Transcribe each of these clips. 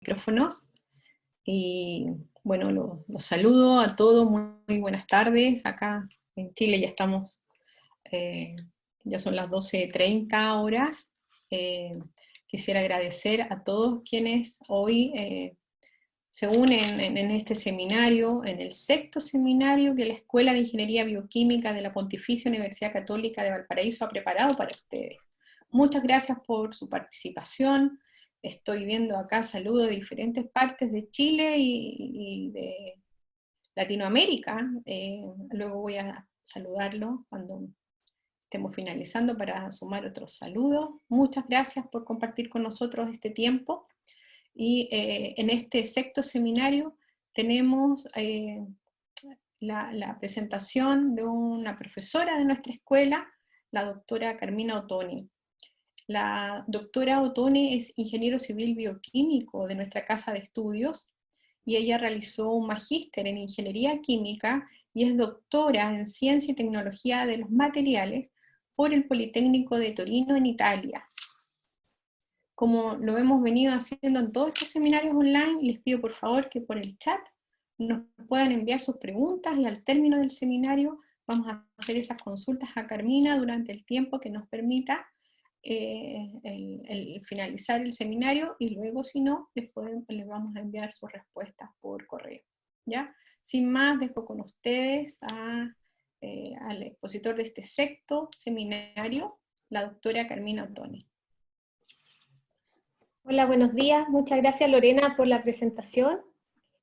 micrófonos. Y bueno, los saludo a todos, muy buenas tardes. Acá en Chile ya estamos, ya son las 12:30 horas. Quisiera agradecer a todos quienes hoy se unen en este seminario, en el sexto seminario que la Escuela de Ingeniería Bioquímica de la Pontificia Universidad Católica de Valparaíso ha preparado para ustedes. Muchas gracias por su participación. Estoy viendo acá saludos de diferentes partes de Chile y de Latinoamérica. Luego voy a saludarlo cuando estemos finalizando para sumar otros saludos. Muchas gracias por compartir con nosotros este tiempo. Y en este sexto seminario tenemos la presentación de una profesora de nuestra escuela, la doctora Carmina Ottoni. La doctora Ottoni es ingeniero civil bioquímico de nuestra casa de estudios, y ella realizó un magíster en ingeniería química y es doctora en ciencia y tecnología de los materiales por el Politécnico de Torino en Italia. Como lo hemos venido haciendo en todos estos seminarios online, les pido por favor que por el chat nos puedan enviar sus preguntas, y al término del seminario vamos a hacer esas consultas a Carmina durante el tiempo que nos permita el finalizar el seminario, y luego si no, les vamos a enviar sus respuestas por correo. ¿Ya? Sin más, dejo con ustedes al expositor de este sexto seminario, la doctora Carmina Ottoni. Hola, buenos días. Muchas gracias, Lorena, por la presentación.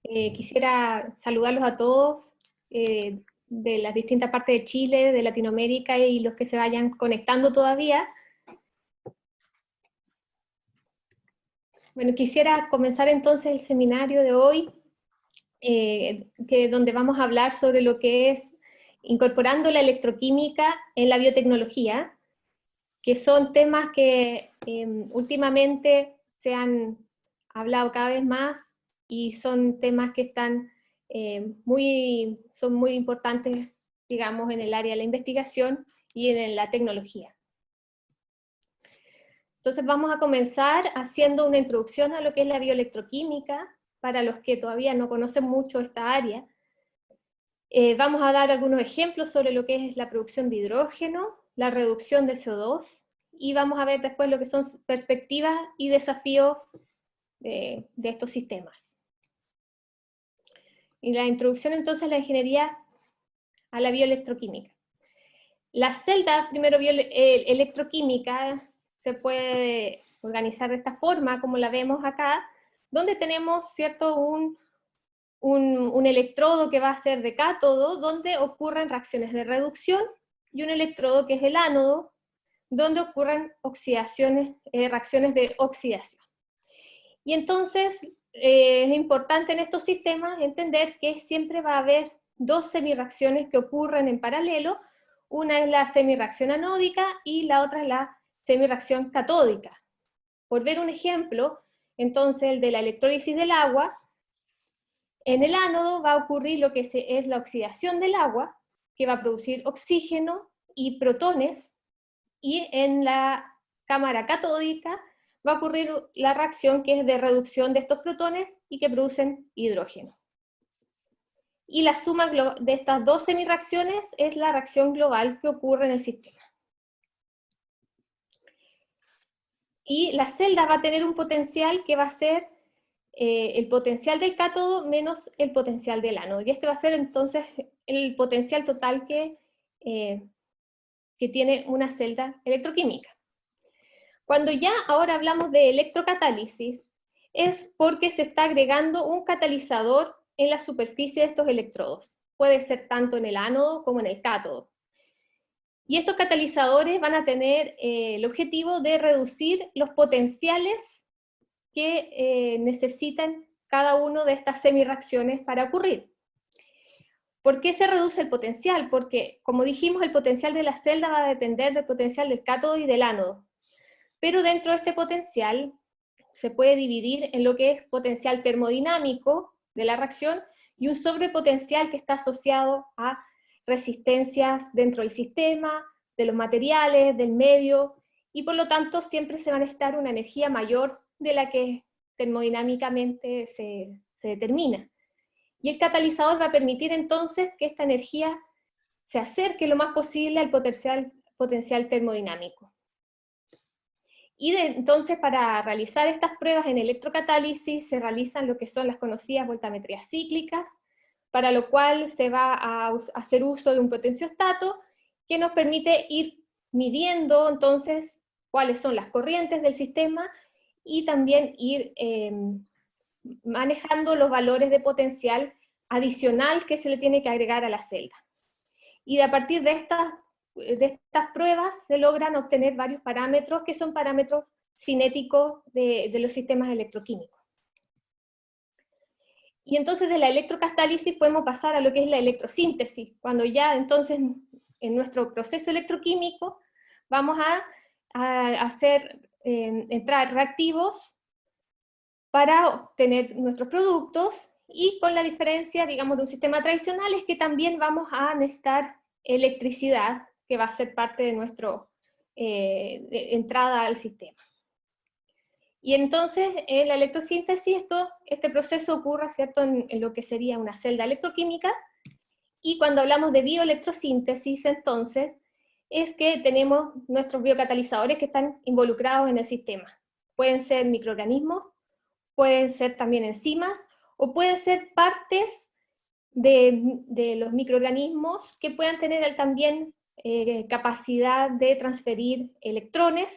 Quisiera saludarlos a todos de las distintas partes de Chile, de Latinoamérica, y los que se vayan conectando todavía. Bueno, quisiera comenzar entonces el seminario de hoy, donde vamos a hablar sobre lo que es incorporando la electroquímica en la biotecnología, que son temas que últimamente se han hablado cada vez más, y son temas que están son muy importantes, digamos, en el área de la investigación y en la tecnología. Entonces vamos a comenzar haciendo una introducción a lo que es la bioelectroquímica, para los que todavía no conocen mucho esta área. Vamos a dar algunos ejemplos sobre lo que es la producción de hidrógeno, la reducción de CO2, y vamos a ver después lo que son perspectivas y desafíos de estos sistemas. Y la introducción entonces a la ingeniería a la bioelectroquímica. La celda, primero, electroquímica, se puede organizar de esta forma, como la vemos acá, donde tenemos, ¿cierto?, un electrodo que va a ser de cátodo, donde ocurren reacciones de reducción, y un electrodo que es el ánodo, donde ocurren reacciones de oxidación. Y entonces es importante en estos sistemas entender que siempre va a haber dos semirreacciones que ocurren en paralelo. Una es la semirreacción anódica y la otra es la semirreacción catódica. Por ver un ejemplo, entonces el de la electrólisis del agua, en el ánodo va a ocurrir lo que es la oxidación del agua, que va a producir oxígeno y protones, y en la cámara catódica va a ocurrir la reacción que es de reducción de estos protones y que producen hidrógeno. Y la suma de estas dos semirreacciones es la reacción global que ocurre en el sistema. Y la celda va a tener un potencial que va a ser el potencial del cátodo menos el potencial del ánodo. Y este va a ser entonces el potencial total que tiene una celda electroquímica. Cuando ya ahora hablamos de electrocatálisis, es porque se está agregando un catalizador en la superficie de estos electrodos. Puede ser tanto en el ánodo como en el cátodo. Y estos catalizadores van a tener el objetivo de reducir los potenciales que necesitan cada uno de estas semirreacciones para ocurrir. ¿Por qué se reduce el potencial? Porque, como dijimos, el potencial de la celda va a depender del potencial del cátodo y del ánodo. Pero dentro de este potencial se puede dividir en lo que es potencial termodinámico de la reacción y un sobrepotencial que está asociado a resistencias dentro del sistema, de los materiales, del medio, y por lo tanto siempre se va a necesitar una energía mayor de la que termodinámicamente se determina. Y el catalizador va a permitir entonces que esta energía se acerque lo más posible al potencial termodinámico. Y entonces para realizar estas pruebas en electrocatálisis se realizan lo que son las conocidas voltametrías cíclicas, para lo cual se va a hacer uso de un potenciostato que nos permite ir midiendo entonces cuáles son las corrientes del sistema y también ir manejando los valores de potencial adicional que se le tiene que agregar a la celda. Y a partir de estas pruebas se logran obtener varios parámetros que son parámetros cinéticos de los sistemas electroquímicos. Y entonces de la electrocatálisis podemos pasar a lo que es la electrosíntesis, cuando ya entonces en nuestro proceso electroquímico vamos a hacer entrar reactivos para obtener nuestros productos, y con la diferencia, digamos, de un sistema tradicional es que también vamos a necesitar electricidad, que va a ser parte de nuestra entrada al sistema. Y entonces, en la electrosíntesis, este proceso ocurre, ¿cierto?, en lo que sería una celda electroquímica, y cuando hablamos de bioelectrosíntesis, entonces, es que tenemos nuestros biocatalizadores que están involucrados en el sistema. Pueden ser microorganismos, pueden ser también enzimas, o pueden ser partes de los microorganismos que puedan tener también capacidad de transferir electrones,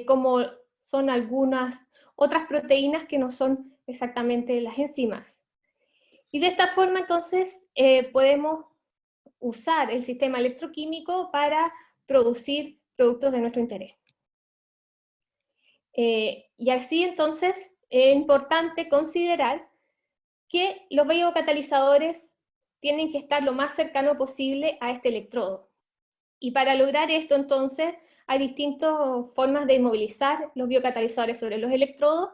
como son algunas otras proteínas que no son exactamente las enzimas. Y de esta forma entonces podemos usar el sistema electroquímico para producir productos de nuestro interés. Y así entonces es importante considerar que los biocatalizadores tienen que estar lo más cercano posible a este electrodo. Y para lograr esto entonces hay distintas formas de inmovilizar los biocatalizadores sobre los electrodos.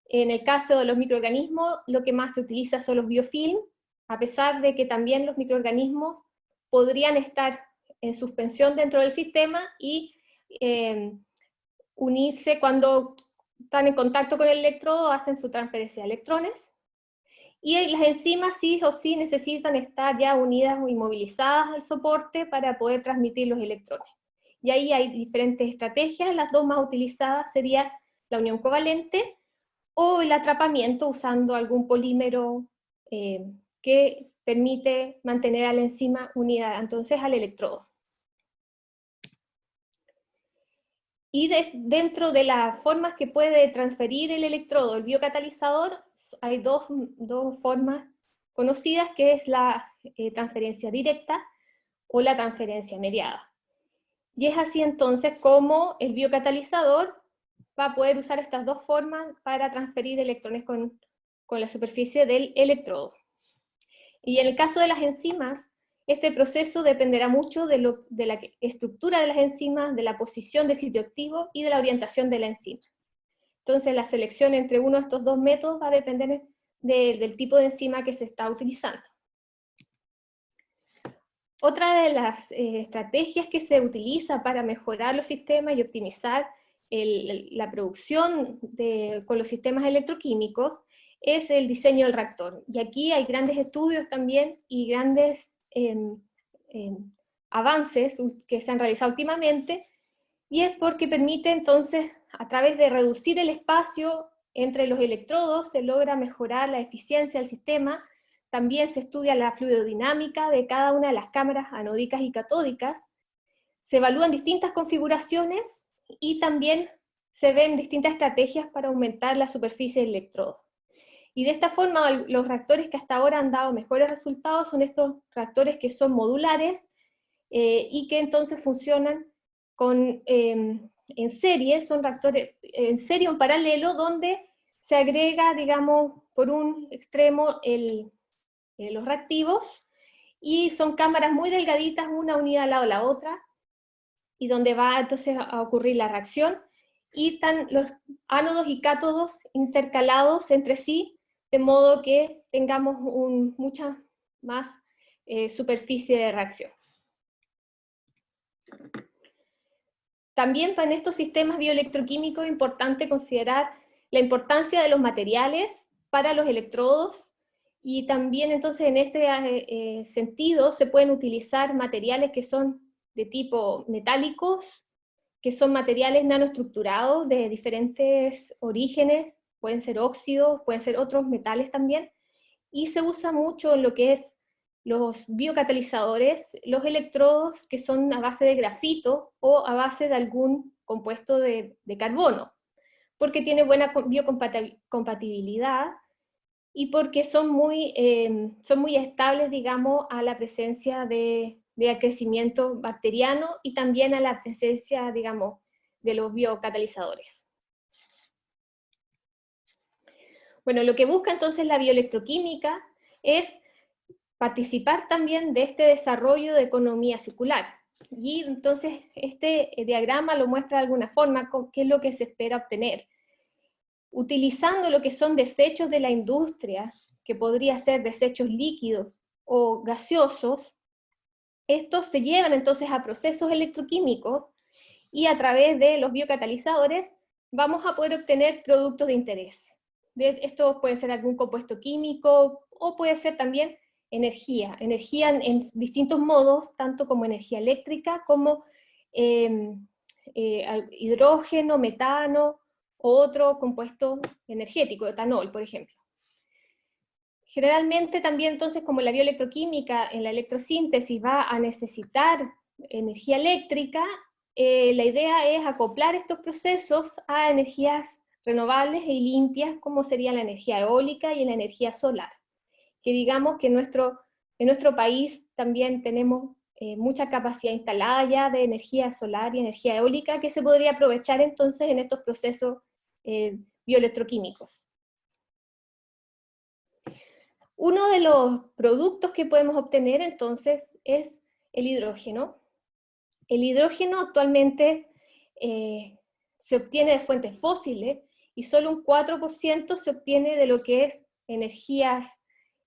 En el caso de los microorganismos, lo que más se utiliza son los biofilm, a pesar de que también los microorganismos podrían estar en suspensión dentro del sistema y unirse cuando están en contacto con el electrodo, hacen su transferencia de electrones. Y las enzimas sí o sí necesitan estar ya unidas o inmovilizadas al soporte para poder transmitir los electrones. Y ahí hay diferentes estrategias, las dos más utilizadas sería la unión covalente o el atrapamiento usando algún polímero que permite mantener a la enzima unida entonces al electrodo. Y dentro de las formas que puede transferir el electrodo, el biocatalizador, hay dos formas conocidas, que es la transferencia directa o la transferencia mediada. Y es así entonces como el biocatalizador va a poder usar estas dos formas para transferir electrones con la superficie del electrodo. Y en el caso de las enzimas, este proceso dependerá mucho de la estructura de las enzimas, de la posición del sitio activo y de la orientación de la enzima. Entonces la selección entre uno de estos dos métodos va a depender del tipo de enzima que se está utilizando. Otra de las estrategias que se utiliza para mejorar los sistemas y optimizar la producción con los sistemas electroquímicos es el diseño del reactor. Y aquí hay grandes estudios también y grandes avances que se han realizado últimamente, y es porque permite entonces, a través de reducir el espacio entre los electrodos, se logra mejorar la eficiencia del sistema. También se estudia la fluidodinámica de cada una de las cámaras anódicas y catódicas, se evalúan distintas configuraciones y también se ven distintas estrategias para aumentar la superficie del electrodo. Y de esta forma, los reactores que hasta ahora han dado mejores resultados son estos reactores que son modulares y que entonces funcionan en serie, son reactores en serie o en paralelo, donde se agrega, digamos, por un extremo los reactivos, y son cámaras muy delgaditas, una unida al lado de la otra, y donde va entonces a ocurrir la reacción, y están los ánodos y cátodos intercalados entre sí, de modo que tengamos mucha más superficie de reacción. También en estos sistemas bioelectroquímicos es importante considerar la importancia de los materiales para los electrodos, y también entonces en este sentido se pueden utilizar materiales que son de tipo metálicos, que son materiales nanoestructurados de diferentes orígenes, pueden ser óxidos, pueden ser otros metales también, y se usa mucho en lo que es los biocatalizadores, los electrodos que son a base de grafito o a base de algún compuesto de carbono, porque tiene buena biocompatibilidad y porque son muy estables, digamos, a la presencia de crecimiento bacteriano y también a la presencia, digamos, de los biocatalizadores. Bueno, lo que busca entonces la bioelectroquímica es participar también de este desarrollo de economía circular. Y entonces este diagrama lo muestra de alguna forma, qué es lo que se espera obtener. Utilizando lo que son desechos de la industria, que podría ser desechos líquidos o gaseosos, estos se llevan entonces a procesos electroquímicos y a través de los biocatalizadores vamos a poder obtener productos de interés. Esto puede ser algún compuesto químico o puede ser también energía en distintos modos, tanto como energía eléctrica como hidrógeno, metano, o otro compuesto energético, etanol, por ejemplo. Generalmente también entonces, como la bioelectroquímica en la electrosíntesis va a necesitar energía eléctrica, la idea es acoplar estos procesos a energías renovables y limpias, como sería la energía eólica y la energía solar. Que digamos que en nuestro país también tenemos mucha capacidad instalada ya de energía solar y energía eólica que se podría aprovechar entonces en estos procesos bioelectroquímicos. Uno de los productos que podemos obtener entonces es el hidrógeno. El hidrógeno actualmente se obtiene de fuentes fósiles y solo un 4% se obtiene de lo que es energías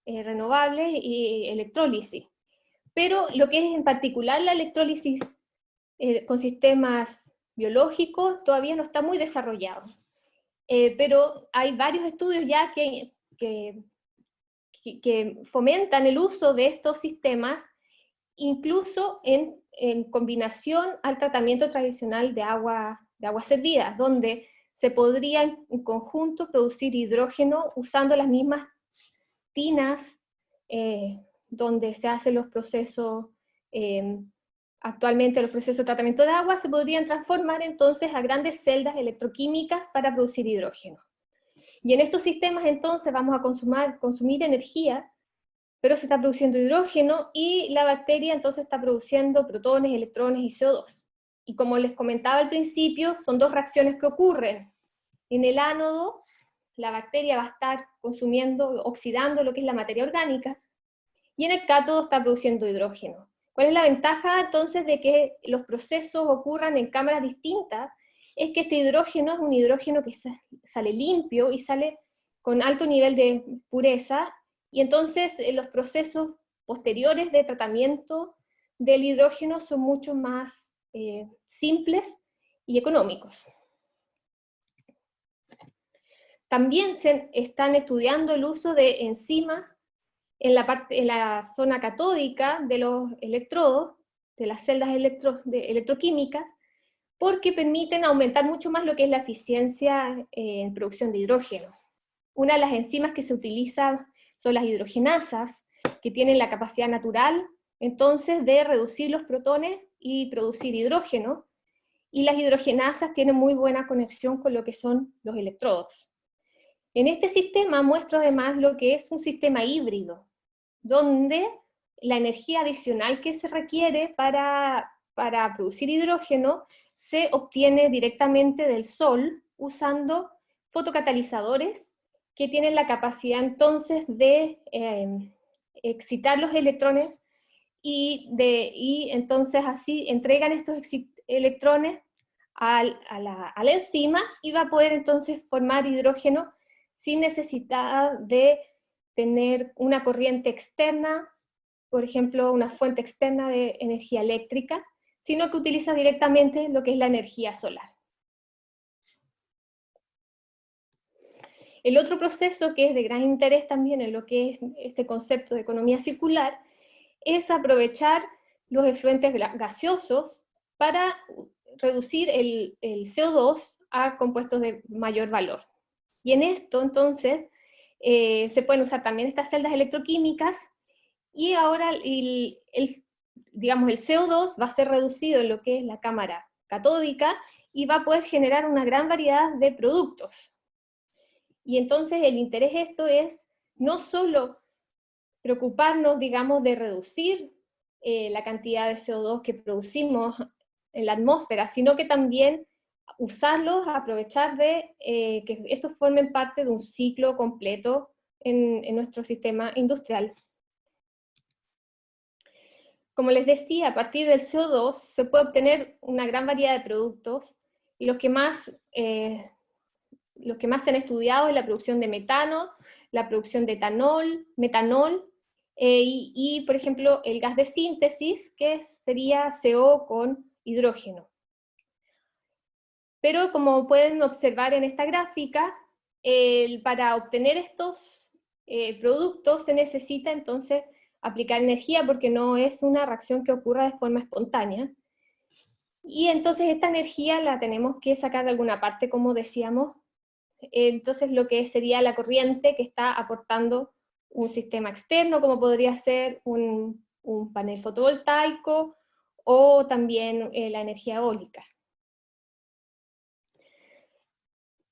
renovables y electrólisis. Pero lo que es en particular la electrólisis con sistemas biológicos todavía no está muy desarrollado. Pero hay varios estudios ya que fomentan el uso de estos sistemas, incluso en combinación al tratamiento tradicional de aguas servidas, donde se podría en conjunto producir hidrógeno usando las mismas tinas donde se hacen los procesos, actualmente los procesos de tratamiento de agua, se podrían transformar entonces a grandes celdas electroquímicas para producir hidrógeno. Y en estos sistemas entonces vamos a consumir energía, pero se está produciendo hidrógeno y la bacteria entonces está produciendo protones, electrones y CO2. Y como les comentaba al principio, son dos reacciones que ocurren. En el ánodo, la bacteria va a estar consumiendo, oxidando lo que es la materia orgánica, y en el cátodo está produciendo hidrógeno. ¿Cuál es la ventaja entonces de que los procesos ocurran en cámaras distintas? Es que este hidrógeno es un hidrógeno que sale limpio y sale con alto nivel de pureza, y entonces los procesos posteriores de tratamiento del hidrógeno son mucho más simples y económicos. También se están estudiando el uso de enzimas en la zona catódica de los electrodos, de las celdas electroquímicas, porque permiten aumentar mucho más lo que es la eficiencia en producción de hidrógeno. Una de las enzimas que se utiliza son las hidrogenasas, que tienen la capacidad natural, entonces, de reducir los protones y producir hidrógeno, y las hidrogenasas tienen muy buena conexión con lo que son los electrodos. En este sistema muestro además lo que es un sistema híbrido, donde la energía adicional que se requiere para producir hidrógeno se obtiene directamente del sol usando fotocatalizadores que tienen la capacidad entonces de excitar los electrones y entonces así entregan estos electrones a la enzima y va a poder entonces formar hidrógeno sin necesidad de tener una corriente externa, por ejemplo, una fuente externa de energía eléctrica, sino que utiliza directamente lo que es la energía solar. El otro proceso que es de gran interés también en lo que es este concepto de economía circular es aprovechar los efluentes gaseosos para reducir el CO2 a compuestos de mayor valor. Y en esto, entonces, se pueden usar también estas celdas electroquímicas, y ahora digamos, el CO2 va a ser reducido en lo que es la cámara catódica, y va a poder generar una gran variedad de productos. Y entonces el interés de esto es no solo preocuparnos, digamos, de reducir la cantidad de CO2 que producimos en la atmósfera, sino que también usarlos, aprovechar de que estos formen parte de un ciclo completo en nuestro sistema industrial. Como les decía, a partir del CO2 se puede obtener una gran variedad de productos, y los que más se han estudiado es la producción de metano, la producción de etanol, metanol, y, por ejemplo, el gas de síntesis, que sería CO con hidrógeno. Pero como pueden observar en esta gráfica, para obtener estos productos se necesita entonces aplicar energía, porque no es una reacción que ocurra de forma espontánea. Y entonces esta energía la tenemos que sacar de alguna parte, como decíamos. Entonces lo que sería la corriente que está aportando un sistema externo, como podría ser un panel fotovoltaico, o también la energía eólica.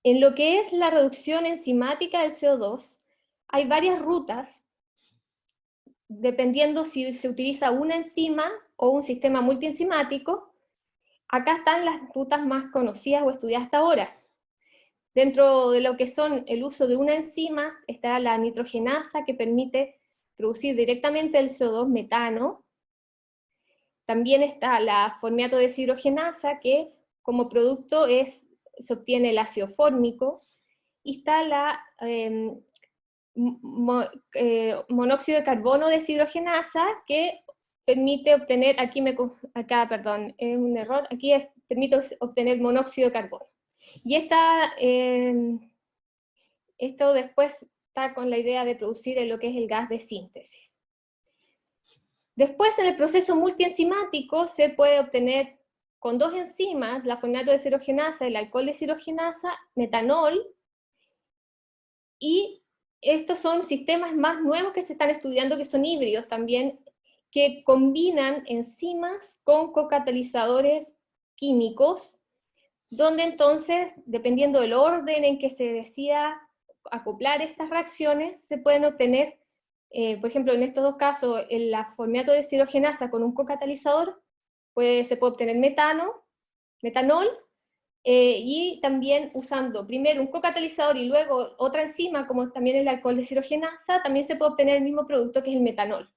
En lo que es la reducción enzimática del CO2, hay varias rutas, dependiendo si se utiliza una enzima o un sistema multienzimático. Acá están las rutas más conocidas o estudiadas hasta ahora. Dentro de lo que son el uso de una enzima está la nitrogenasa, que permite producir directamente el CO2 metano. También está la formiato deshidrogenasa, que como producto se obtiene el ácido fórmico. Y está la monóxido de carbono deshidrogenasa, que permite obtener, perdón, es un error, permite obtener monóxido de carbono. Y esto después está con la idea de producir lo que es el gas de síntesis. Después, en el proceso multienzimático, se puede obtener con dos enzimas, la formato deshidrogenasa y el alcohol deshidrogenasa, metanol. Y estos son sistemas más nuevos que se están estudiando, que son híbridos también, que combinan enzimas con cocatalizadores químicos, donde entonces, dependiendo del orden en que se decida acoplar estas reacciones, se pueden obtener, por ejemplo, en estos dos casos, en la formato de deshidrogenasa con un cocatalizador, se puede obtener metanol, y también usando primero un cocatalizador y luego otra enzima, como también el alcohol deshidrogenasa, también se puede obtener el mismo producto, que es el metanol.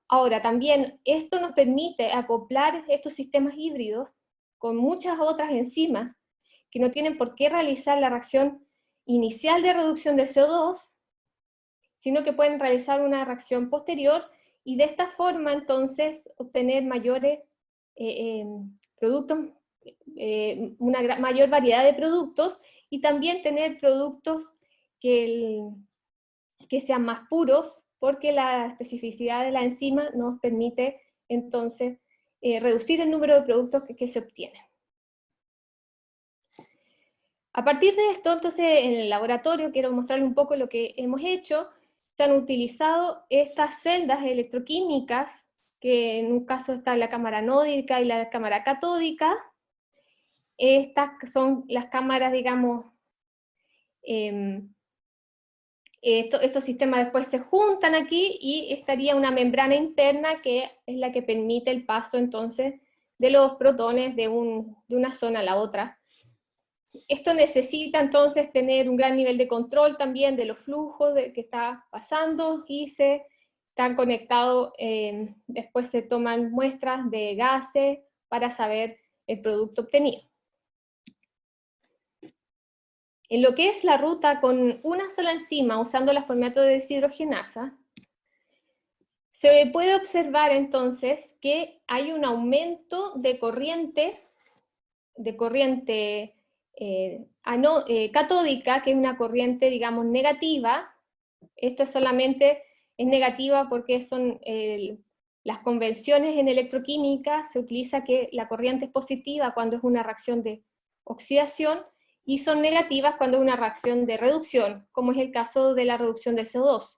Ahora, también esto nos permite acoplar estos sistemas híbridos con muchas otras enzimas que no tienen por qué realizar la reacción inicial de reducción de CO2, sino que pueden realizar una reacción posterior, y de esta forma entonces obtener mayores productos, una mayor variedad de productos, y también tener productos que sean más puros, porque la especificidad de la enzima nos permite entonces reducir el número de productos que se obtienen. A partir de esto, entonces, en el laboratorio quiero mostrarles un poco lo que hemos hecho. Se han utilizado estas celdas electroquímicas, que en un caso está la cámara anódica y la cámara catódica. Estas son las cámaras, digamos, estos sistemas después se juntan aquí, y estaría una membrana interna que es la que permite el paso entonces de los protones de una zona a la otra. Esto necesita entonces tener un gran nivel de control también de los flujos que está pasando, y se están conectados, después se toman muestras de gases para saber el producto obtenido. En lo que es la ruta con una sola enzima, usando la formato de deshidrogenasa, se puede observar entonces que hay un aumento de corriente catódica, que es una corriente, digamos, negativa. Esto solamente es negativa porque son las convenciones en electroquímica, se utiliza que la corriente es positiva cuando es una reacción de oxidación, y son negativas cuando es una reacción de reducción, como es el caso de la reducción del CO2.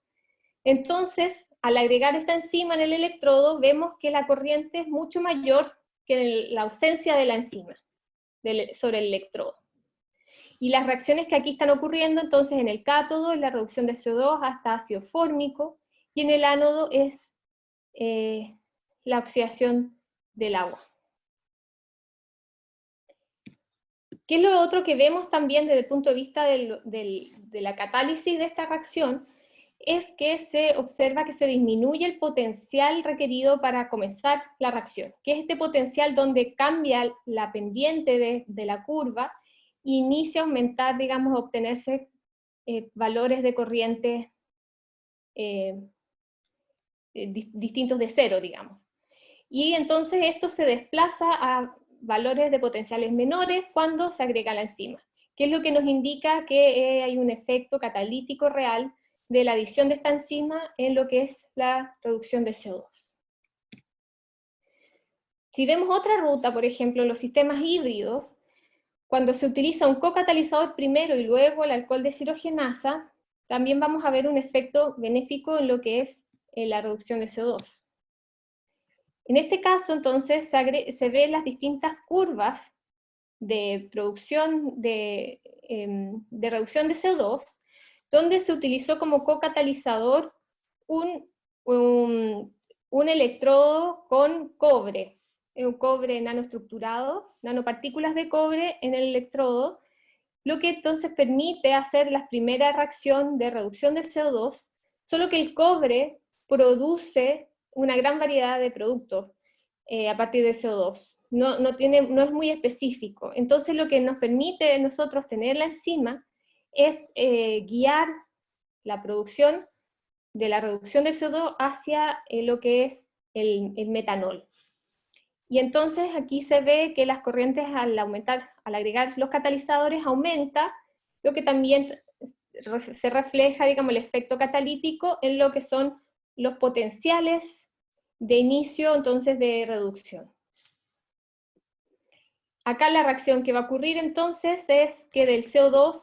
Entonces, al agregar esta enzima en el electrodo, vemos que la corriente es mucho mayor que la ausencia de la enzima sobre el electrodo. Y las reacciones que aquí están ocurriendo, entonces, en el cátodo es la reducción de CO2 hasta ácido fórmico, y en el ánodo es la oxidación del agua. ¿Qué es lo otro que vemos también desde el punto de vista de la catálisis de esta reacción? Es que se observa que se disminuye el potencial requerido para comenzar la reacción, que es este potencial donde cambia la pendiente de la curva e inicia a aumentar, digamos, a obtenerse valores de corriente distintos de cero, digamos. Y entonces esto se desplaza a valores de potenciales menores cuando se agrega la enzima, que es lo que nos indica que hay un efecto catalítico real de la adición de esta enzima en lo que es la reducción de CO2. Si vemos otra ruta, por ejemplo, en los sistemas híbridos, cuando se utiliza un cocatalizador primero y luego el alcohol deshidrogenasa, también vamos a ver un efecto benéfico en lo que es la reducción de CO2. En este caso, entonces, se ven las distintas curvas de producción de reducción de CO2, donde se utilizó como cocatalizador un electrodo con cobre, un cobre nanoestructurado, nanopartículas de cobre en el electrodo, lo que entonces permite hacer la primera reacción de reducción de CO2, solo que el cobre produce una gran variedad de productos a partir de CO2. No es muy específico. Entonces lo que nos permite a nosotros tener la enzima es guiar la producción de la reducción de CO2 hacia lo que es el metanol. Y entonces aquí se ve que las corrientes al agregar los catalizadores aumenta, lo que también se refleja, digamos, el efecto catalítico en lo que son los potenciales de inicio, entonces, de reducción. Acá la reacción que va a ocurrir entonces es que del CO2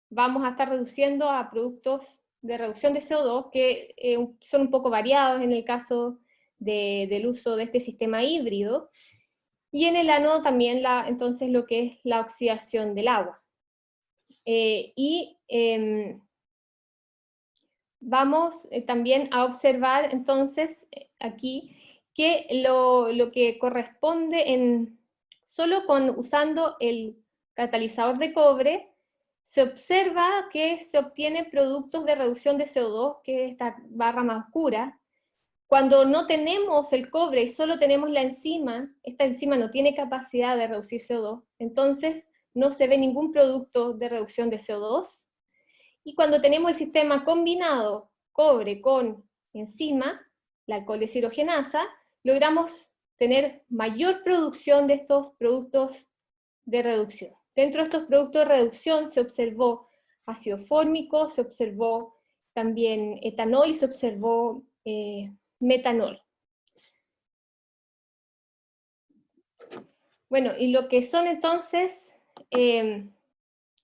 vamos a estar reduciendo a productos de reducción de CO2 que son un poco variados en el caso del uso de este sistema híbrido, y en el ánodo también entonces lo que es la oxidación del agua. Vamos también a observar entonces aquí que lo que corresponde solo usando el catalizador de cobre, se observa que se obtienen productos de reducción de CO2, que es esta barra más oscura. Cuando no tenemos el cobre y solo tenemos la enzima, esta enzima no tiene capacidad de reducir CO2, entonces no se ve ningún producto de reducción de CO2. Y cuando tenemos el sistema combinado, cobre con enzima, la alcohol deshidrogenasa, logramos tener mayor producción de estos productos de reducción. Dentro de estos productos de reducción se observó ácido fórmico, se observó también etanol y se observó metanol. Bueno, y lo que son entonces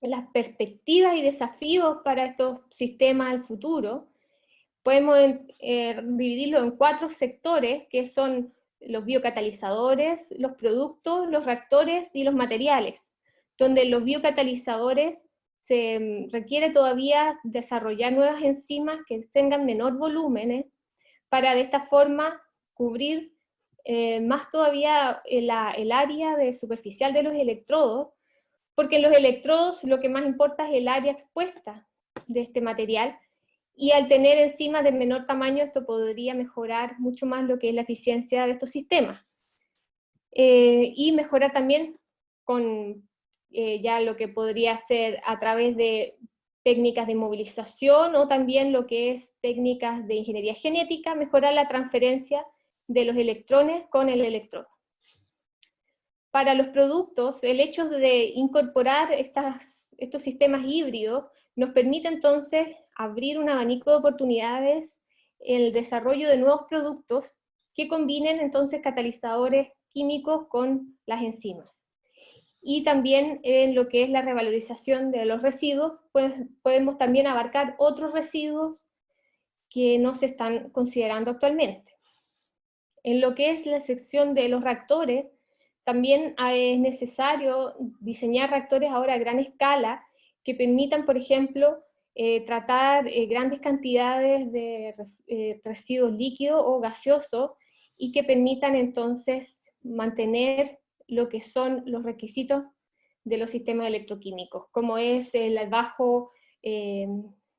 las perspectivas y desafíos para estos sistemas al futuro, podemos dividirlo en 4 sectores, que son los biocatalizadores, los productos, los reactores y los materiales, donde los biocatalizadores se requiere todavía desarrollar nuevas enzimas que tengan menor volumen, para de esta forma cubrir más todavía el área superficial de los electrodos, porque en los electrodos lo que más importa es el área expuesta de este material, y al tener enzimas de menor tamaño esto podría mejorar mucho más lo que es la eficiencia de estos sistemas. Y mejorar también con ya lo que podría ser a través de técnicas de movilización o también lo que es técnicas de ingeniería genética, mejorar la transferencia de los electrones con el electrodo. para los productos, el hecho de incorporar estos sistemas híbridos nos permite entonces abrir un abanico de oportunidades en el desarrollo de nuevos productos que combinen entonces catalizadores químicos con las enzimas. Y también en lo que es la revalorización de los residuos, pues podemos también abarcar otros residuos que no se están considerando actualmente. En lo que es la sección de los reactores, también es necesario diseñar reactores ahora a gran escala que permitan, por ejemplo, tratar grandes cantidades de residuos líquidos o gaseosos y que permitan entonces mantener lo que son los requisitos de los sistemas electroquímicos, como es el bajo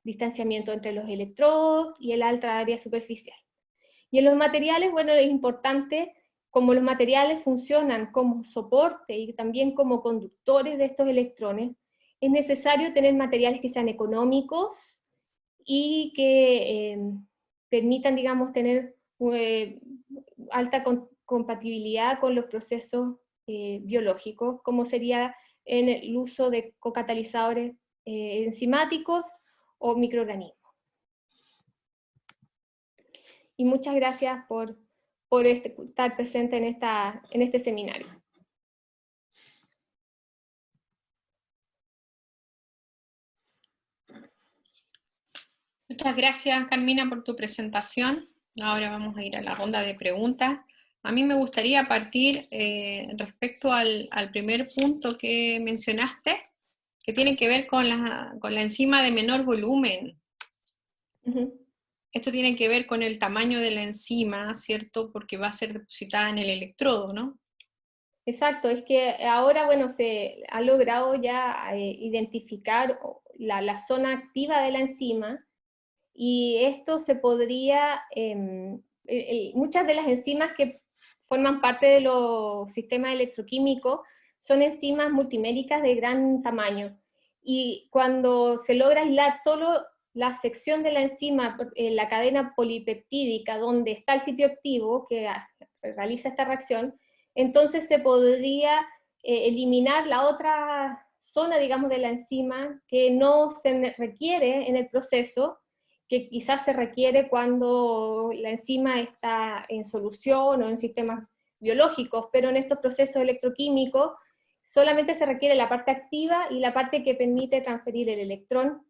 distanciamiento entre los electrodos y el alta área superficial. Y en los materiales, bueno, es importante, como los materiales funcionan como soporte y también como conductores de estos electrones, es necesario tener materiales que sean económicos y que permitan, digamos, tener alta compatibilidad con los procesos biológicos, como sería en el uso de cocatalizadores enzimáticos o microorganismos. Y muchas gracias por estar presente en este seminario. Muchas gracias, Carmina, por tu presentación. Ahora vamos a ir a la ronda de preguntas. A mí me gustaría partir respecto al primer punto que mencionaste, que tiene que ver con la enzima de menor volumen. Esto tiene que ver con el tamaño de la enzima, ¿cierto? Porque va a ser depositada en el electrodo, ¿no? Exacto, es que ahora, bueno, se ha logrado ya identificar la zona activa de la enzima, y esto se podría, muchas de las enzimas que forman parte de los sistemas electroquímicos son enzimas multiméricas de gran tamaño, y cuando se logra aislar solo la sección de la enzima en la cadena polipeptídica donde está el sitio activo que realiza esta reacción, entonces se podría eliminar la otra zona, digamos, de la enzima que no se requiere en el proceso, que quizás se requiere cuando la enzima está en solución o en sistemas biológicos, pero en estos procesos electroquímicos solamente se requiere la parte activa y la parte que permite transferir el electrón.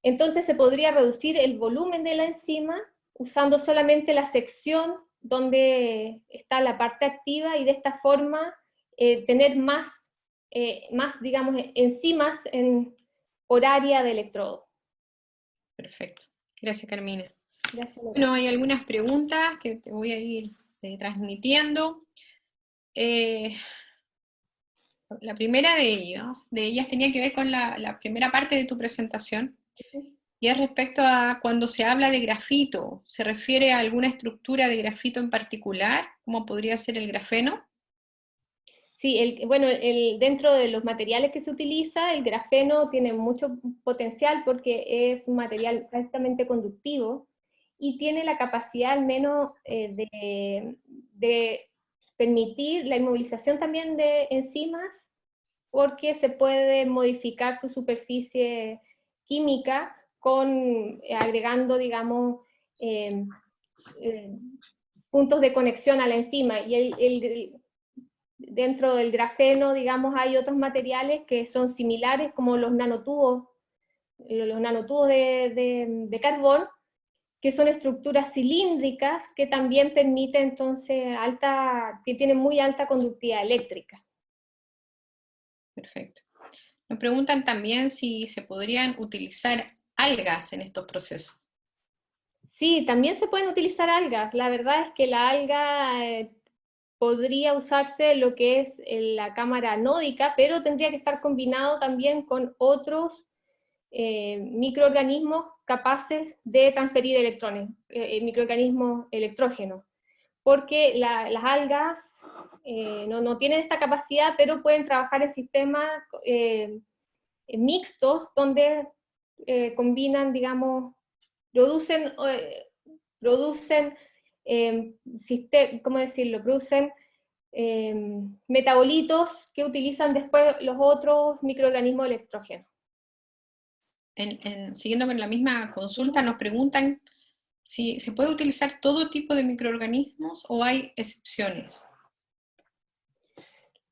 Entonces se podría reducir el volumen de la enzima usando solamente la sección donde está la parte activa, y de esta forma tener más, digamos, enzimas por área de electrodo. Perfecto. Gracias, Carmina. Gracias. Bueno, hay algunas preguntas que te voy a ir transmitiendo. La primera de ellas tenía que ver con la primera parte de tu presentación, y es respecto a cuando se habla de grafito. ¿Se refiere a alguna estructura de grafito en particular, como podría ser el grafeno? Sí, bueno, dentro de los materiales que se utiliza, el grafeno tiene mucho potencial porque es un material altamente conductivo y tiene la capacidad al menos de permitir la inmovilización también de enzimas, porque se puede modificar su superficie química agregando, digamos, puntos de conexión a la enzima. Y dentro del grafeno, digamos, hay otros materiales que son similares, como los nanotubos de carbón, que son estructuras cilíndricas que también permiten entonces que tienen muy alta conductividad eléctrica. Perfecto. Nos preguntan también si se podrían utilizar algas en estos procesos. Sí, también se pueden utilizar algas. La verdad es que la alga podría usarse lo que es la cámara anódica, pero tendría que estar combinado también con otros microorganismos capaces de transferir electrones, microorganismos electrógenos, porque las algas no tienen esta capacidad, pero pueden trabajar en sistemas mixtos donde combinan, digamos, producen ¿cómo decirlo? Producen metabolitos que utilizan después los otros microorganismos electrógenos. Siguiendo con la misma consulta, nos preguntan si se puede utilizar todo tipo de microorganismos o hay excepciones.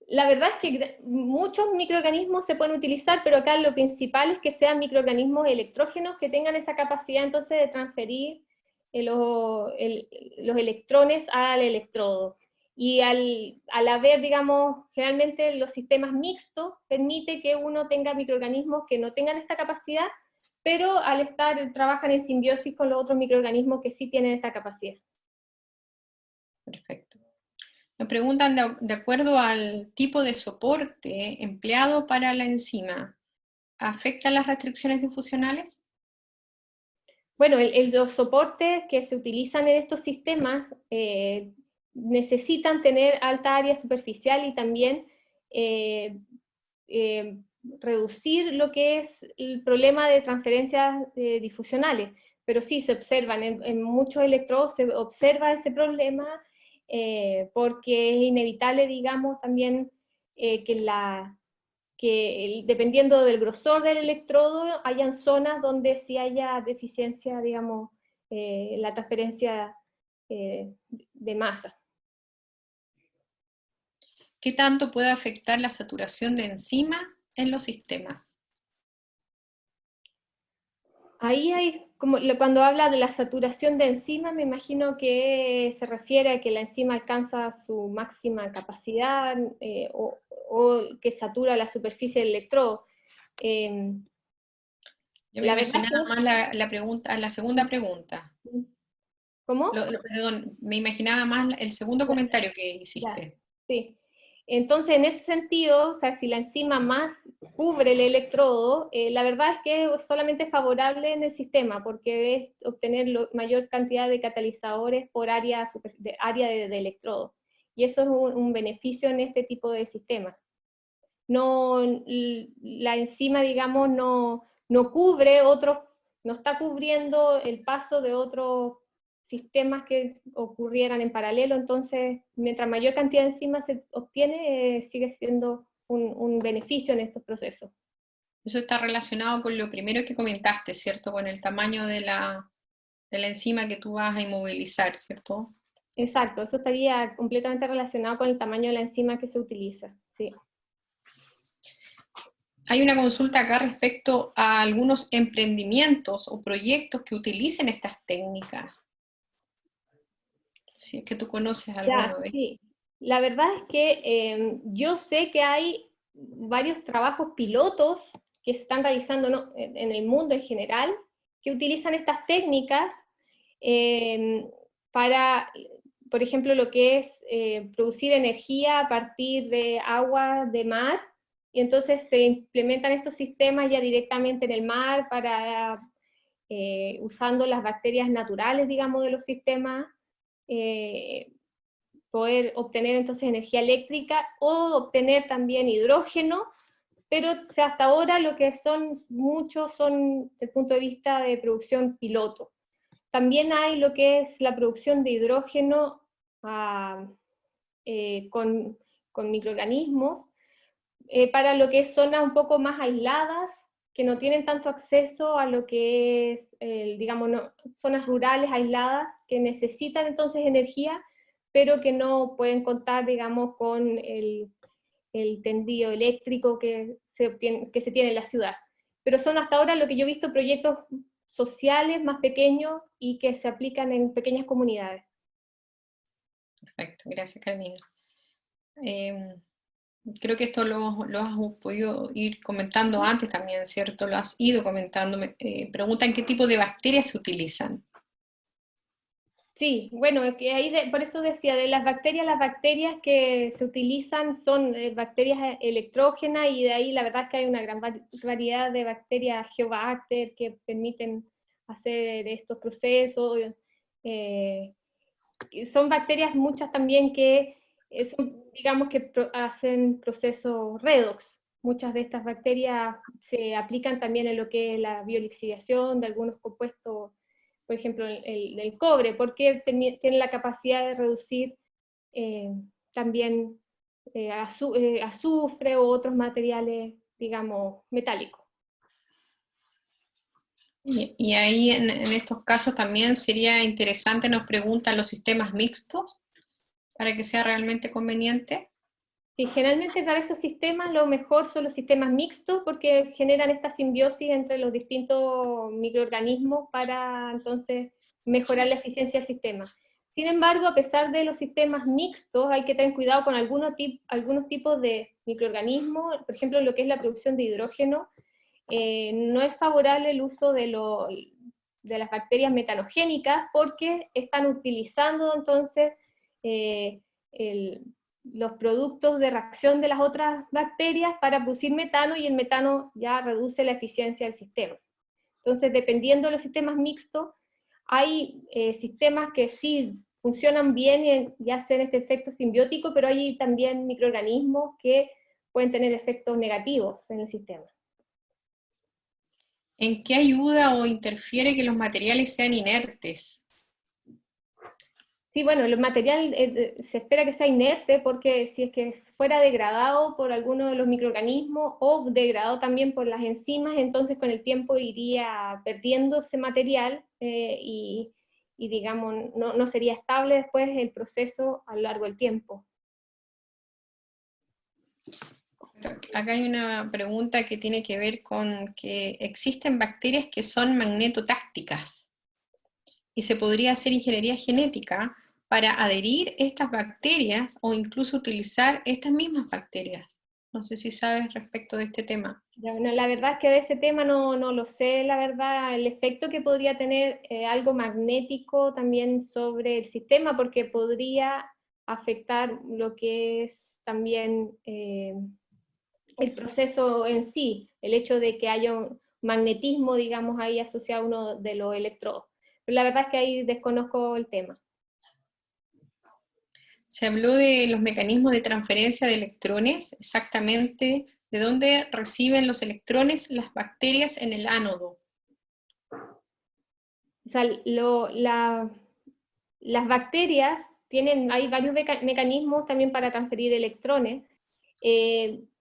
La verdad es que muchos microorganismos se pueden utilizar, pero acá lo principal es que sean microorganismos electrógenos que tengan esa capacidad entonces de transferir los electrones al electrodo. Y al haber, digamos, generalmente los sistemas mixtos permite que uno tenga microorganismos que no tengan esta capacidad, pero al trabajan en simbiosis con los otros microorganismos que sí tienen esta capacidad. Perfecto. Nos preguntan de acuerdo al tipo de soporte empleado para la enzima, ¿afectan las restricciones difusionales? Bueno, los soportes que se utilizan en estos sistemas necesitan tener alta área superficial y también reducir lo que es el problema de transferencias difusionales. Pero sí se observan, en muchos electrodos se observa ese problema porque es inevitable, digamos, también que dependiendo del grosor del electrodo, hayan zonas donde sí haya deficiencia, digamos, la transferencia de masa. ¿Qué tanto puede afectar la saturación de enzima en los sistemas? Ahí hay, como cuando habla de la saturación de enzima, me imagino que se refiere a que la enzima alcanza su máxima capacidad o que satura la superficie del electrodo. Yo me La verdad es imaginaba más la segunda pregunta. que... ¿Cómo? Perdón, me imaginaba más el segundo comentario que Ya, hiciste. sí. Entonces, en ese sentido, o sea, si la enzima más cubre el electrodo, la verdad es que es solamente favorable en el sistema, porque es obtener mayor cantidad de catalizadores por área de electrodo. Y eso es un beneficio en este tipo de sistemas. No, la enzima, digamos, no cubre otros, no está cubriendo el paso de otros sistemas que ocurrieran en paralelo, entonces, mientras mayor cantidad de enzimas se obtiene, sigue siendo un beneficio en estos procesos. Eso está relacionado con lo primero que comentaste, ¿cierto? Con el tamaño de la enzima que tú vas a inmovilizar, ¿cierto? Exacto, eso estaría completamente relacionado con el tamaño de la enzima que se utiliza, sí. Hay una consulta acá respecto a algunos emprendimientos o proyectos que utilicen estas técnicas. Si es que tú conoces alguno Ya, de ellos. sí. La verdad es que yo sé que hay varios trabajos pilotos que se están realizando, ¿no?, en el mundo en general, que utilizan estas técnicas eh, para, por ejemplo, lo que es producir energía a partir de agua de mar, y entonces se implementan estos sistemas ya directamente en el mar para, usando las bacterias naturales, digamos, de los sistemas, poder obtener entonces energía eléctrica o obtener también hidrógeno, pero hasta ahora lo que son muchos son desde el punto de vista de producción piloto. También hay lo que es la producción de hidrógeno con microorganismos, para lo que es zonas un poco más aisladas, que no tienen tanto acceso a lo que es, digamos, zonas rurales aisladas, que necesitan entonces energía, pero que no pueden contar, digamos, con el tendido eléctrico que se tiene en la ciudad. Pero son hasta ahora lo que yo he visto proyectos sociales más pequeños y que se aplican en pequeñas comunidades. Perfecto, gracias Carmina. Creo que esto lo has podido ir comentando antes también, ¿cierto? Lo has ido comentando. Preguntan qué tipo de bacterias se utilizan. Sí, bueno, que ahí por eso decía, de las bacterias que se utilizan son bacterias electrógenas, y de ahí la verdad es que hay una gran variedad de bacterias Geobacter que permiten hacer estos procesos. Son bacterias muchas también que digamos que hacen procesos redox. Muchas de estas bacterias se aplican también en lo que es la biolixiviación de algunos compuestos, por ejemplo, el cobre, porque tiene la capacidad de reducir también azufre u otros materiales, digamos, metálicos. Y ahí en estos casos también sería interesante, nos preguntan los sistemas mixtos, para que sea realmente conveniente. Y generalmente para estos sistemas lo mejor son los sistemas mixtos porque generan esta simbiosis entre los distintos microorganismos para entonces mejorar la eficiencia del sistema. Sin embargo, a pesar de los sistemas mixtos, hay que tener cuidado con algunos tipos de microorganismos, por ejemplo, lo que es la producción de hidrógeno, no es favorable el uso de las bacterias metanogénicas porque están utilizando entonces los productos de reacción de las otras bacterias para producir metano, y el metano ya reduce la eficiencia del sistema. Entonces, dependiendo de los sistemas mixtos, hay sistemas que sí funcionan bien y hacen este efecto simbiótico, pero hay también microorganismos que pueden tener efectos negativos en el sistema. ¿En qué ayuda o interfiere que los materiales sean inertes? Sí, bueno, el material se espera que sea inerte porque si es que fuera degradado por alguno de los microorganismos o degradado también por las enzimas, entonces con el tiempo iría perdiendo ese material y digamos, no sería estable después el proceso a lo largo del tiempo. Acá hay una pregunta que tiene que ver con que existen bacterias que son magnetotácticas y se podría hacer ingeniería genética para adherir estas bacterias o incluso utilizar estas mismas bacterias. No sé si sabes respecto de este tema. Bueno, la verdad es que de ese tema no lo sé, la verdad, el efecto que podría tener algo magnético también sobre el sistema, porque podría afectar lo que es también el proceso en sí, el hecho de que haya un magnetismo, digamos, ahí asociado a uno de los electrodos. Pero la verdad es que ahí desconozco el tema. Se habló de los mecanismos de transferencia de electrones, exactamente de dónde reciben los electrones las bacterias en el ánodo. O sea, las bacterias hay varios mecanismos también para transferir electrones.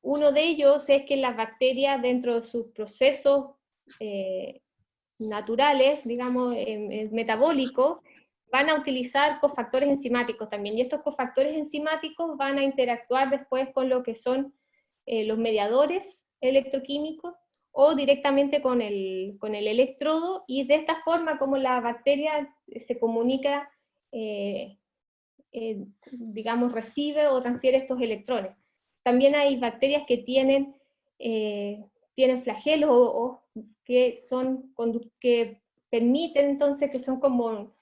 Uno de ellos es que las bacterias dentro de sus procesos naturales, digamos, metabólicos, van a utilizar cofactores enzimáticos también, y estos cofactores enzimáticos van a interactuar después con lo que son los mediadores electroquímicos o directamente con el electrodo, y de esta forma como la bacteria se comunica, digamos, recibe o transfiere estos electrones. También hay bacterias que tienen flagelos o que permiten entonces, que son como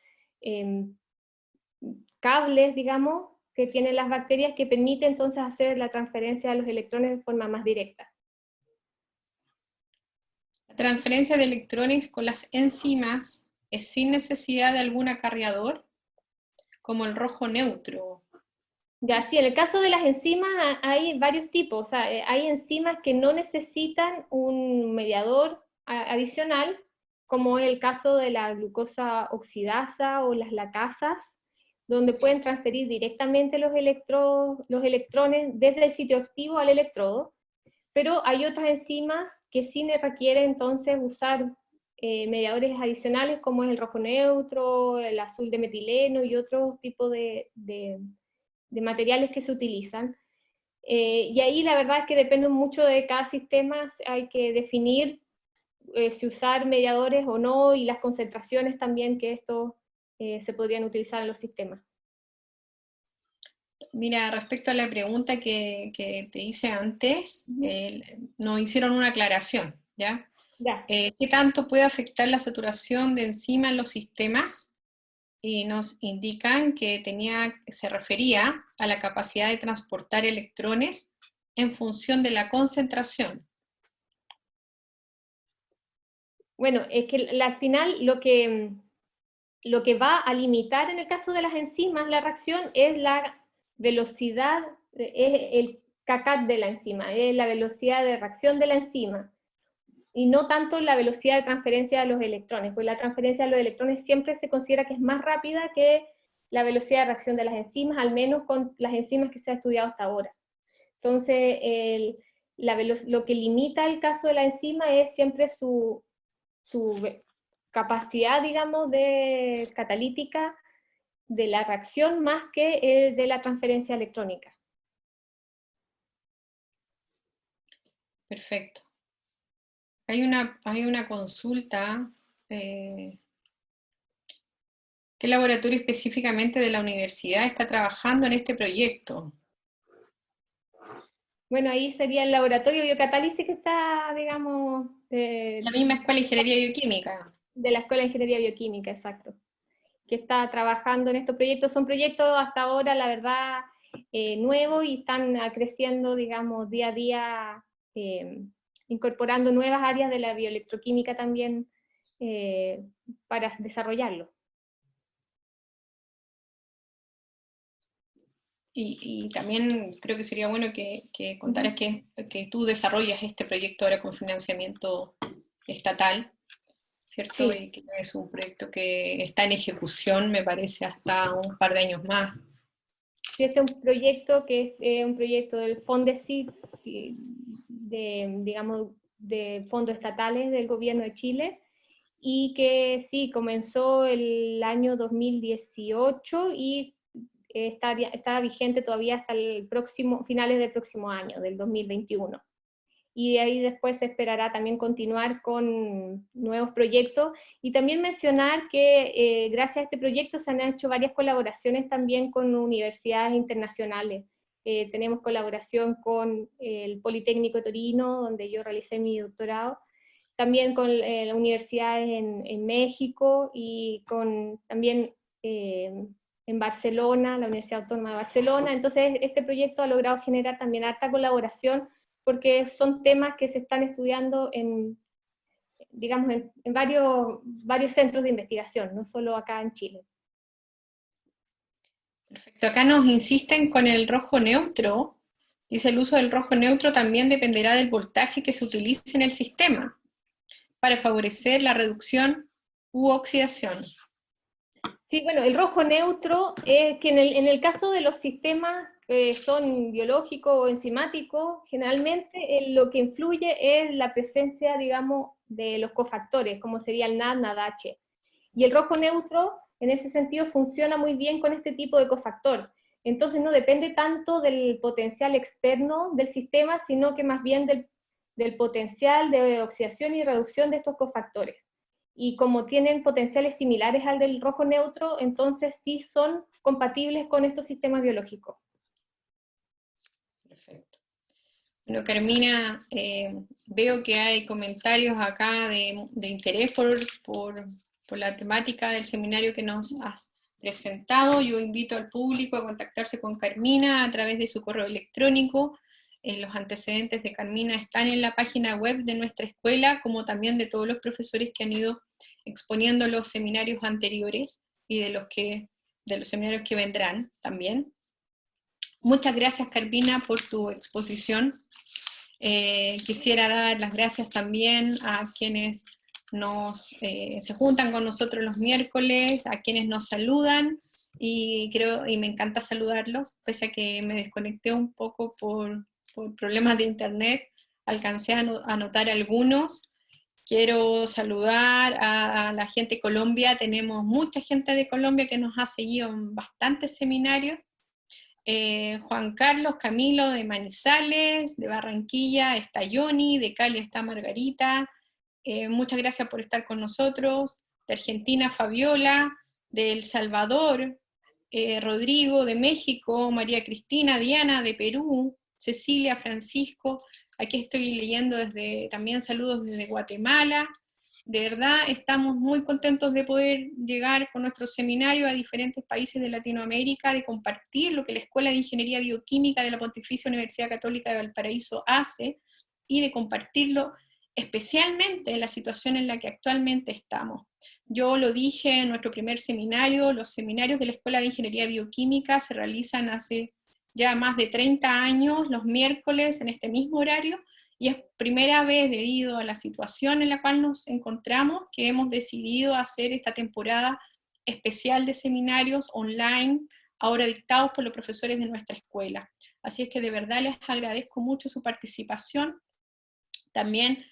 cables, digamos, que tienen las bacterias que permiten entonces hacer la transferencia de los electrones de forma más directa. La transferencia de electrones con las enzimas es sin necesidad de algún acarreador, como el rojo neutro. Ya, sí, en el caso de las enzimas hay varios tipos, o sea, hay enzimas que no necesitan un mediador adicional, como es el caso de la glucosa oxidasa o las lacasas, donde pueden transferir directamente los electrones desde el sitio activo al electrodo, pero hay otras enzimas que sí requieren entonces usar mediadores adicionales, como es el rojo neutro, el azul de metileno y otros tipos de materiales que se utilizan. Y ahí la verdad es que depende mucho de cada sistema, hay que definir si usar mediadores o no, y las concentraciones también que estos se podrían utilizar en los sistemas. Mira, respecto a la pregunta que te hice antes, nos hicieron una aclaración, ¿ya? Ya. ¿Qué tanto puede afectar la saturación de enzima en los sistemas? Y nos indican que se refería a la capacidad de transportar electrones en función de la concentración. Bueno, es que al final lo que va a limitar en el caso de las enzimas la reacción es la velocidad, es el kcat de la enzima, es la velocidad de reacción de la enzima, y no tanto la velocidad de transferencia de los electrones, pues la transferencia de los electrones siempre se considera que es más rápida que la velocidad de reacción de las enzimas, al menos con las enzimas que se ha estudiado hasta ahora. Entonces, lo que limita el caso de la enzima es siempre su capacidad, digamos, de catalítica de la reacción más que de la transferencia electrónica. Perfecto. Hay una consulta. ¿Qué laboratorio específicamente de la universidad está trabajando en este proyecto? Bueno, ahí sería el laboratorio de biocatálisis que está, digamos, La misma Escuela de Ingeniería Bioquímica. de la Escuela de Ingeniería Bioquímica, exacto, que está trabajando en estos proyectos. Son proyectos hasta ahora, la verdad, nuevos y están creciendo, digamos, día a día, incorporando nuevas áreas de la bioelectroquímica también para desarrollarlo. Y también creo que sería bueno que contaras que tú desarrollas este proyecto ahora con financiamiento estatal, ¿cierto? Sí. Y que es un proyecto que está en ejecución, me parece, hasta un par de años más. Sí, este es un proyecto que es un proyecto del FONDESID, digamos, de fondos estatales del gobierno de Chile, y que sí, comenzó el año 2018 y está vigente todavía hasta finales del próximo año, del 2021. Y de ahí después se esperará también continuar con nuevos proyectos, y también mencionar que gracias a este proyecto se han hecho varias colaboraciones también con universidades internacionales. Tenemos colaboración con el Politécnico de Torino, donde yo realicé mi doctorado, también con universidades en México, y también en Barcelona, la Universidad Autónoma de Barcelona. Entonces este proyecto ha logrado generar también harta colaboración, porque son temas que se están estudiando digamos, en varios centros de investigación, no solo acá en Chile. Perfecto. Acá nos insisten con el rojo neutro. Dice, el uso del rojo neutro también dependerá del voltaje que se utilice en el sistema para favorecer la reducción u oxidación. Sí, bueno, el rojo neutro es que en el caso de los sistemas que son biológicos o enzimáticos, generalmente lo que influye es la presencia, digamos, de los cofactores, como sería el NAD, NADH. Y el rojo neutro, en ese sentido, funciona muy bien con este tipo de cofactor. Entonces no depende tanto del potencial externo del sistema, sino que más bien del potencial de oxidación y reducción de estos cofactores. Y como tienen potenciales similares al del rojo neutro, entonces sí son compatibles con estos sistemas biológicos. Perfecto. Bueno, Carmina, veo que hay comentarios acá de interés por la temática del seminario que nos has presentado. Yo invito al público a contactarse con Carmina a través de su correo electrónico. Los antecedentes de Carmina están en la página web de nuestra escuela, como también de todos los profesores que han ido exponiendo los seminarios anteriores y de los seminarios que vendrán también. Muchas gracias, Carmina, por tu exposición. Quisiera dar las gracias también a quienes se juntan con nosotros los miércoles, a quienes nos saludan, y me encanta saludarlos, pese a que me desconecté un poco por problemas de internet, alcancé a anotar algunos. Quiero saludar a la gente de Colombia, tenemos mucha gente de Colombia que nos ha seguido en bastantes seminarios. Juan Carlos, Camilo de Manizales, de Barranquilla está Yoni, de Cali está Margarita, muchas gracias por estar con nosotros. De Argentina Fabiola, de El Salvador Rodrigo, de México María Cristina, Diana de Perú, Cecilia, Francisco, aquí estoy leyendo también saludos desde Guatemala. De verdad estamos muy contentos de poder llegar con nuestro seminario a diferentes países de Latinoamérica, de compartir lo que la Escuela de Ingeniería Bioquímica de la Pontificia Universidad Católica de Valparaíso hace, y de compartirlo especialmente en la situación en la que actualmente estamos. Yo lo dije en nuestro primer seminario, los seminarios de la Escuela de Ingeniería Bioquímica se realizan hace ya más de 30 años, los miércoles en este mismo horario, y es primera vez, debido a la situación en la cual nos encontramos, que hemos decidido hacer esta temporada especial de seminarios online, ahora dictados por los profesores de nuestra escuela. Así es que de verdad les agradezco mucho su participación. También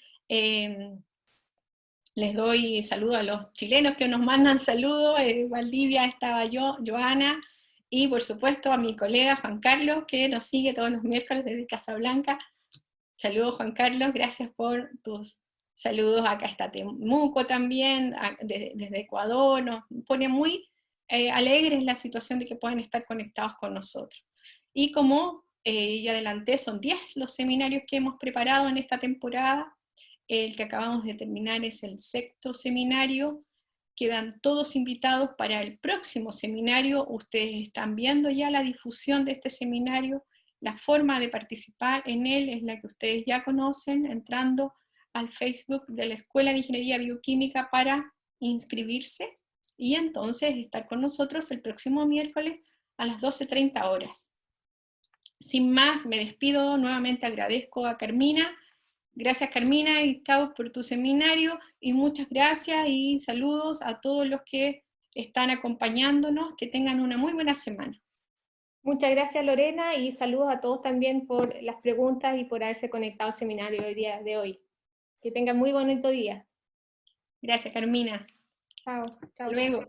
les doy saludos a los chilenos que nos mandan saludos, Valdivia, estaba yo, Joana, y por supuesto a mi colega Juan Carlos, que nos sigue todos los miércoles desde Casablanca. Saludos Juan Carlos, gracias por tus saludos. Acá está Temuco también, desde Ecuador, nos pone muy alegres la situación de que puedan estar conectados con nosotros. Y como yo adelanté, son 10 los seminarios que hemos preparado en esta temporada. El que acabamos de terminar es el 6º seminario. Quedan todos invitados para el próximo seminario. Ustedes están viendo ya la difusión de este seminario. La forma de participar en él es la que ustedes ya conocen, entrando al Facebook de la Escuela de Ingeniería Bioquímica para inscribirse y entonces estar con nosotros el próximo miércoles a las 12:30 horas. Sin más, me despido, nuevamente agradezco a Carmina. Gracias Carmina y Gustavo por tu seminario, y muchas gracias y saludos a todos los que están acompañándonos, que tengan una muy buena semana. Muchas gracias Lorena y saludos a todos también por las preguntas y por haberse conectado al seminario el día de hoy. Que tengan muy bonito día. Gracias Carmina. Chao. Hasta luego.